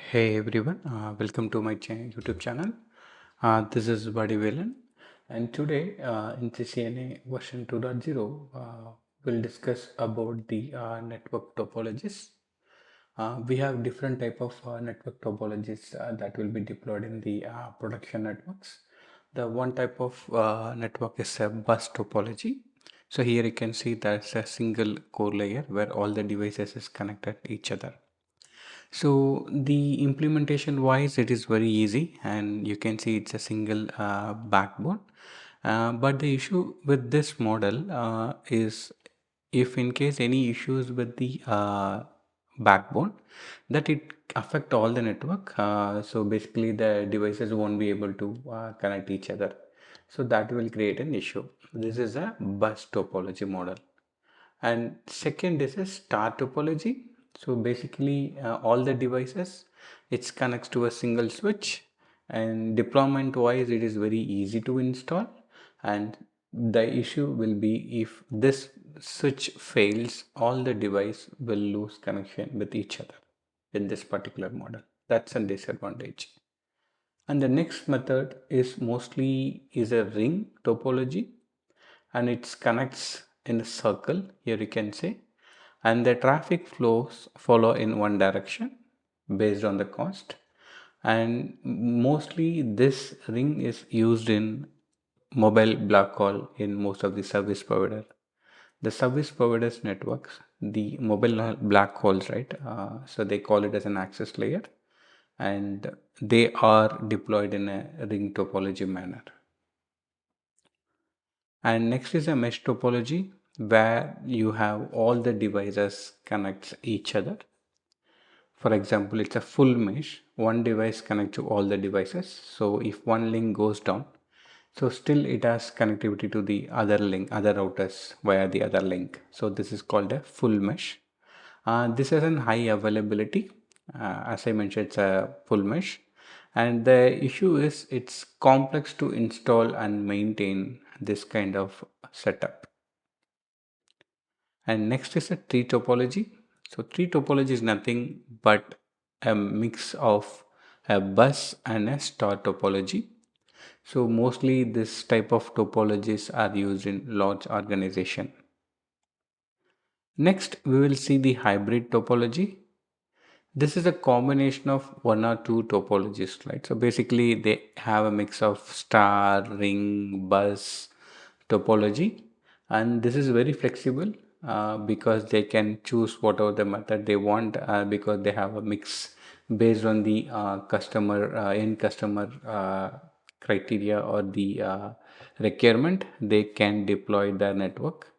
Hey everyone, welcome to my YouTube channel. This is Vadivelan, and today in CCNA version 2.0, we'll discuss about the network topologies. We have different type of network topologies that will be deployed in the production networks. The one type of network is a bus topology. So here you can see that's a single core layer where all the devices is connected each other. So the implementation wise, it is very easy, and you can see it's a single backbone. But the issue with this model is if in case any issues with the backbone, that it affect all the network. So basically the devices won't be able to connect each other. So that will create an issue. This is a bus topology model. And second is a star topology. So basically all the devices, it connects to a single switch, and deployment wise it is very easy to install. And the issue will be if this switch fails, all the device will lose connection with each other in this particular model. That's a disadvantage. And the next method is mostly is a ring topology, and it connects in a circle, here you can say, and the traffic flows follow in one direction based on the cost. And mostly this ring is used in mobile block call in most of the service provider. The service providers networks, the mobile black holes, right? So they call it as an access layer, and they are deployed in a ring topology manner. And next is a mesh topology where you have all the devices connects each other. For example, it's a full mesh. One device connects to all the devices. So if one link goes down, so still it has connectivity to the other link, other routers via the other link. So this is called a full mesh. This has a high availability. As I mentioned, it's a full mesh. And the issue is it's complex to install and maintain this kind of setup. And next is a tree topology. So tree topology is nothing but a mix of a bus and a star topology. So mostly this type of topologies are used in large organization. Next, we will see the hybrid topology. This is a combination of one or two topologies, right? So basically they have a mix of star, ring, bus topology, and this is very flexible because they can choose whatever the method they want because they have a mix based on the end customer criteria or the requirement. They can deploy their network.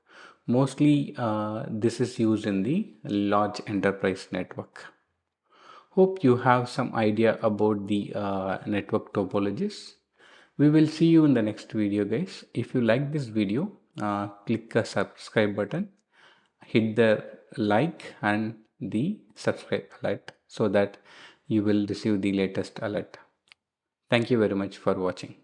Mostly this is used in the large enterprise network. Hope you have some idea about the network topologies. We will see you in the next video, guys. If you like this video, click the subscribe button, hit the like and the subscribe alert so that you will receive the latest alert. Thank you very much for watching.